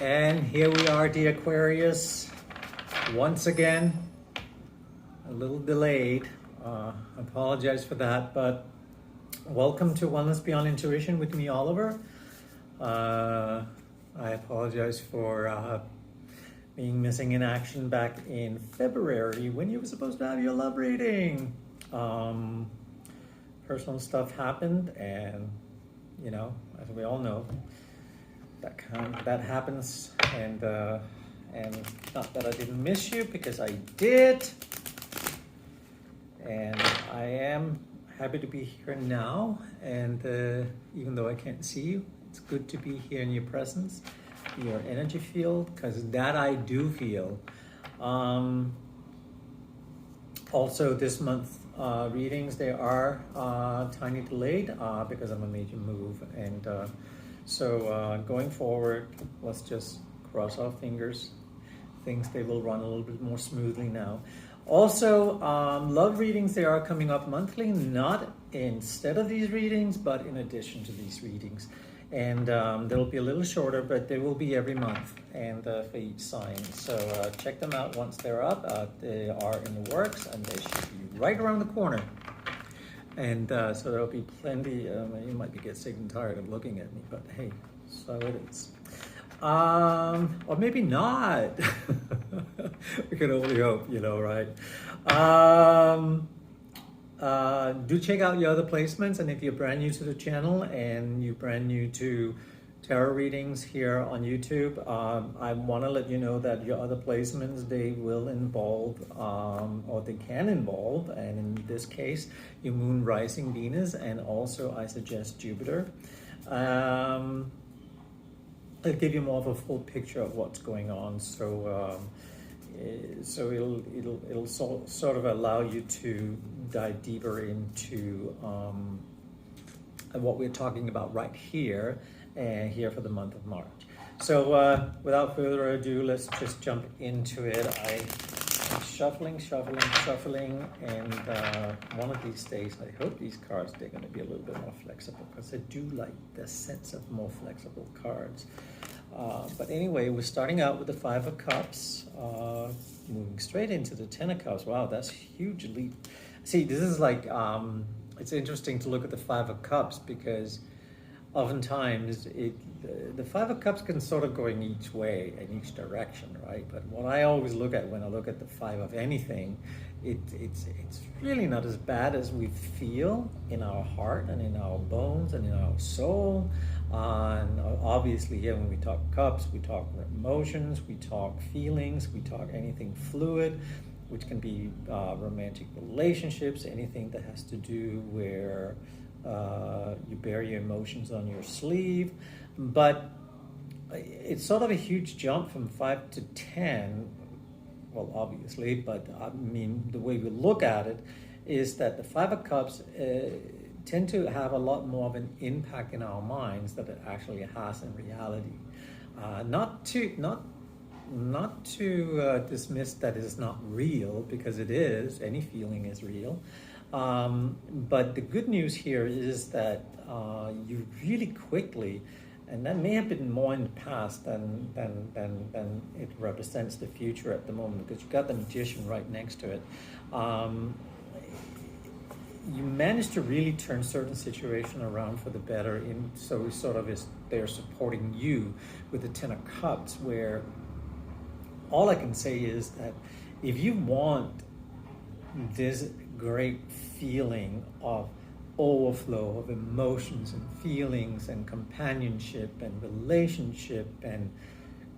And here we are, the Aquarius, once again, a little delayed. I apologize for that, but welcome to Wellness Beyond Intuition with me, Oliver. I apologize for being missing in action back in February when you were supposed to have your love reading. Personal stuff happened, and you know, as we all know, that happens, and not that I didn't miss you, because I did, and I am happy to be here now. And even though I can't see you, it's good to be here in your presence, your energy field, because that I do feel. Also, this month readings, they are tiny delayed because of a major move, and so going forward, let's just cross our fingers. They will run a little bit more smoothly now. Also, love readings, they are coming up monthly, not instead of these readings, but in addition to these readings. And they'll be a little shorter, but they will be every month, and for each sign. So check them out once they're up. They are in the works, and they should be right around the corner. And so there'll be plenty. You might be getting sick and tired of looking at me, but hey, so it is. Or maybe not. We can only hope, right? Do check out your other placements, and if you're brand new to the channel and you're brand new to tarot readings here on YouTube, I want to let you know that your other placements, they will involve, or they can involve, and in this case, your moon, rising, Venus, and also I suggest Jupiter. It'll give you more of a full picture of what's going on. So it'll sort of allow you to dive deeper into what we're talking about right here, and here for the month of March. So without further ado, let's just jump into it. I'm shuffling, and one of these days, I hope these cards, they're going to be a little bit more flexible, because I do like the sense of more flexible cards. But anyway, we're starting out with the Five of Cups, moving straight into the Ten of Cups. Wow, that's hugely. See, this is like, it's interesting to look at the Five of Cups, because oftentimes the Five of Cups can sort of go in each way, in each direction, right? But what I always look at when I look at the Five of anything, it's really not as bad as we feel in our heart and in our bones and in our soul. And obviously here when we talk cups, we talk emotions, we talk feelings, we talk anything fluid, which can be romantic relationships, anything that has to do where you bear your emotions on your sleeve. But it's sort of a huge jump from 5 to 10, well, obviously, but I mean, the way we look at it is that the Five of Cups tend to have a lot more of an impact in our minds than it actually has in reality. Not to dismiss that it's not real, because it is. Any feeling is real. But the good news here is that you really quickly, and that may have been more in the past than it represents the future at the moment, because you got the Magician right next to it. You manage to really turn certain situation around for the better. So sort of they're supporting you with the Ten of Cups, where all I can say is that if you want this great feeling of overflow of emotions and feelings and companionship and relationship and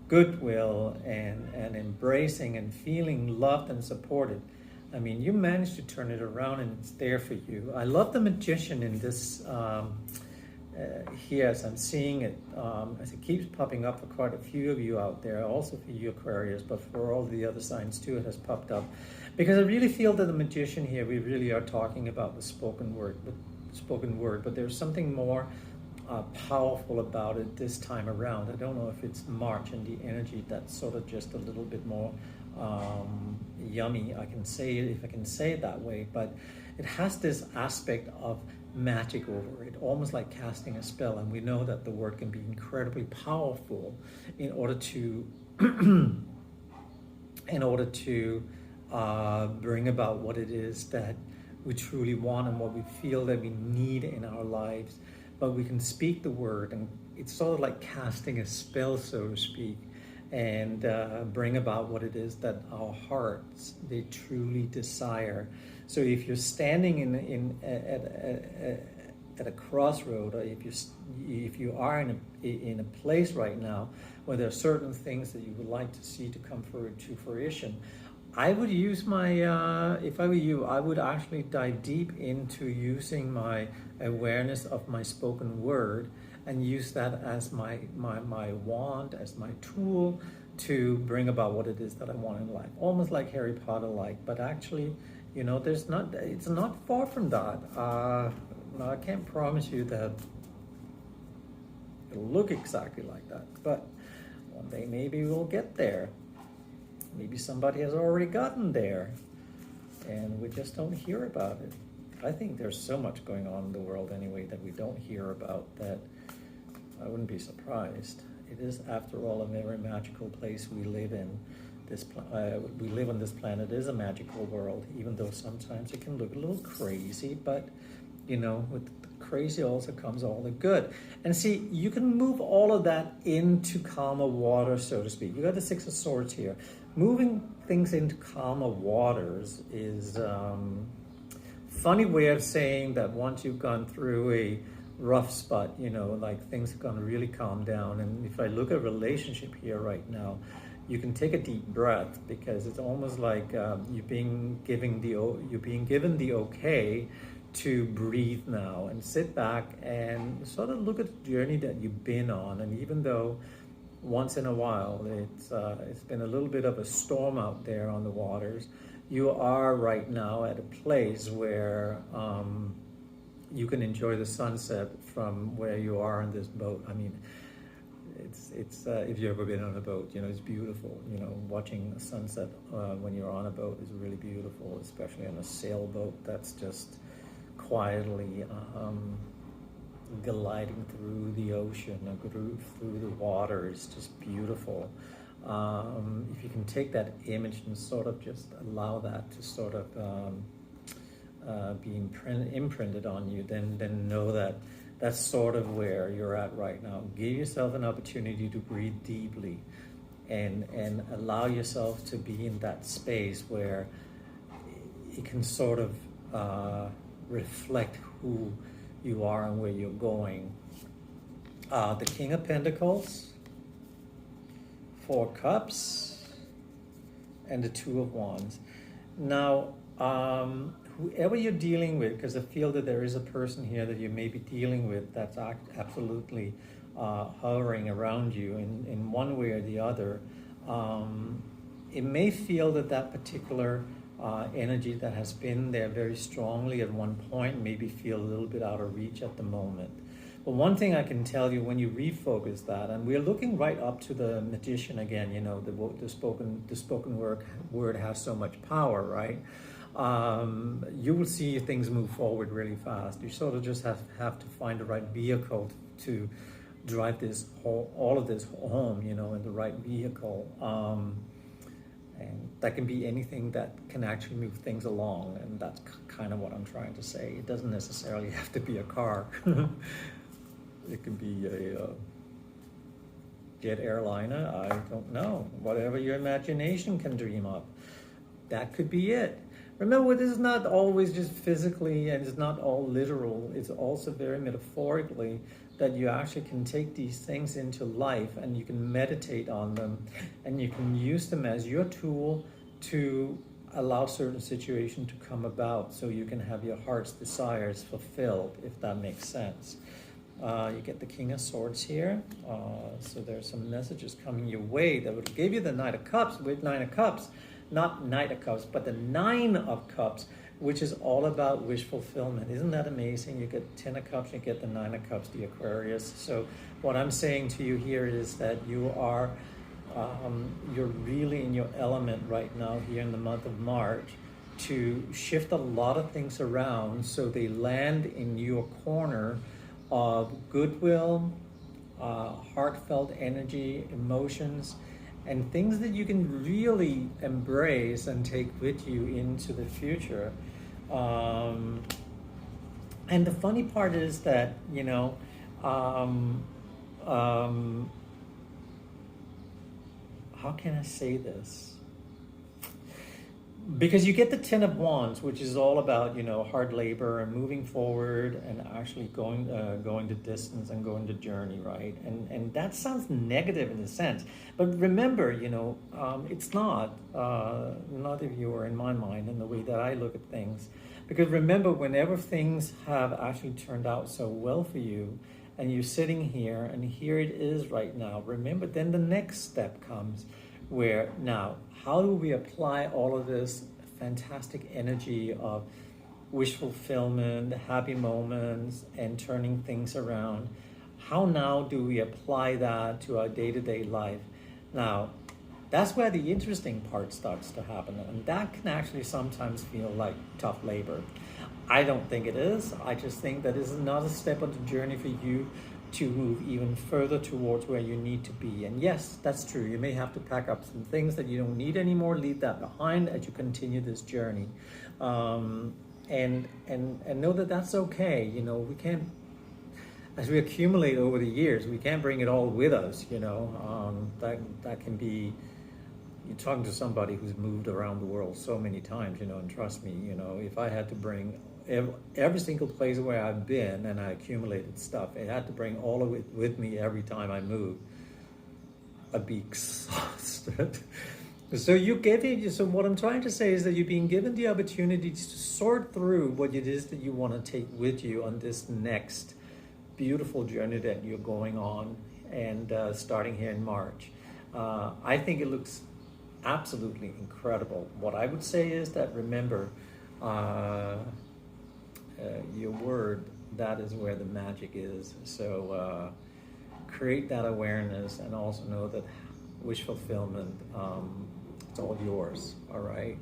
goodwill and embracing and feeling loved and supported, I mean, you managed to turn it around, and it's there for you. I love the Magician in this here, as I'm seeing it, as it keeps popping up for quite a few of you out there, also for you Aquarius, but for all the other signs too, it has popped up. Because I really feel that the Magician here, we really are talking about the spoken word, but there's something more powerful about it this time around. I don't know if it's March and the energy that's sort of just a little bit more yummy, I can say it, if I can say it that way, but it has this aspect of magic over it, almost like casting a spell. And we know that the word can be incredibly powerful in order to bring about what it is that we truly want and what we feel that we need in our lives. But we can speak the word, and it's sort of like casting a spell, so to speak, and bring about what it is that our hearts, they truly desire. So if you're standing at a crossroad, or if you are in a place right now where there are certain things that you would like to see to come to fruition, I would use my, if I were you, I would actually dive deep into using my awareness of my spoken word and use that as my wand, as my tool to bring about what it is that I want in life. Almost like Harry Potter-like, but actually, you know, it's not far from that. Now, I can't promise you that it'll look exactly like that, but one day maybe we'll get there. Maybe somebody has already gotten there, and we just don't hear about it. I think there's so much going on in the world anyway that we don't hear about, that I wouldn't be surprised. It is, after all, a very magical place we live in. We live on this planet. It is a magical world, even though sometimes it can look a little crazy, but you know, with the crazy also comes all the good. And see, you can move all of that into calmer water, so to speak. You got the Six of Swords here. Moving things into calmer waters is funny way of saying that once you've gone through a rough spot, you know, like things are going to really calm down. And if I look at a relationship here right now, you can take a deep breath, because it's almost like you're being given the okay to breathe now and sit back and sort of look at the journey that you've been on. And even though once in a while it's been a little bit of a storm out there on the waters, you are right now at a place where you can enjoy the sunset from where you are in this boat. I mean, it's if you've ever been on a boat, you know, it's beautiful. You know, watching a sunset when you're on a boat is really beautiful, especially on a sailboat that's just quietly gliding through the ocean, through the water. It's just beautiful. If you can take that image and sort of just allow that to sort of be imprinted on you, then know that that's sort of where you're at right now. Give yourself an opportunity to breathe deeply and allow yourself to be in that space where it can sort of reflect who you are and where you're going. The King of Pentacles, Four Cups, and the Two of Wands. Now, whoever you're dealing with, because I feel that there is a person here that you may be dealing with that's absolutely hovering around you in one way or the other, it may feel that particular energy that has been there very strongly at one point maybe feel a little bit out of reach at the moment. But one thing I can tell you, when you refocus that, and we're looking right up to the Magician again, you know, the spoken word has so much power, right? You will see things move forward really fast. You sort of just have to find the right vehicle to drive all of this home, you know, in the right vehicle. And that can be anything that can actually move things along, and that's kind of what I'm trying to say. It doesn't necessarily have to be a car. It can be a jet airliner, I don't know. Whatever your imagination can dream up, that could be it. Remember, this is not always just physically, and it's not all literal. It's also very metaphorically, that you actually can take these things into life and you can meditate on them and you can use them as your tool to allow certain situations to come about so you can have your heart's desires fulfilled, if that makes sense. You get the King of Swords here. So there's some messages coming your way that would give you the Knight of Cups, with Nine of Cups. Not Knight of Cups, but the Nine of Cups, which is all about wish fulfillment. Isn't that amazing? You get 10 of Cups, you get the 9 of Cups, the Aquarius. So what I'm saying to you here is that you are, you're really in your element right now here in the month of March. to shift a lot of things around so they land in your corner of goodwill, heartfelt energy, emotions, and things that you can really embrace and take with you into the future. And the funny part is that, how can I say this? Because you get the Ten of Wands, which is all about hard labor and moving forward and actually going the distance and going the journey, right? And that sounds negative in a sense, but remember, it's not if you are in my mind and the way that I look at things. Because remember, whenever things have actually turned out so well for you, and you're sitting here and here it is right now, remember, then the next step comes where now, how do we apply all of this fantastic energy of wish fulfillment, happy moments, and turning things around? How now do we apply that to our day-to-day life? Now, that's where the interesting part starts to happen, and that can actually sometimes feel like tough labor. I don't think it is. I just think that this is another step on the journey for you to move even further towards where you need to be. And yes, that's true. You may have to pack up some things that you don't need anymore, leave that behind as you continue this journey. And know that that's okay. We can't, as we accumulate over the years, we can't bring it all with us, that can be, you're talking to somebody who's moved around the world so many times, and trust me, if I had to bring every single place where I've been and I accumulated stuff, I had to bring all of it with me every time I moved, I'd be exhausted. So what I'm trying to say is that you're being given the opportunity to sort through what it is that you want to take with you on this next beautiful journey that you're going on, and starting here in March. I think it looks absolutely incredible. What I would say is that, remember, your word, that is where the magic is. So create that awareness, and also know that wish fulfillment, it's all yours. All right,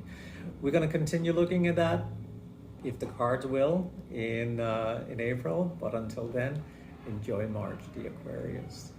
we're going to continue looking at that, if the cards will, in April. But until then, enjoy March, the Aquarius.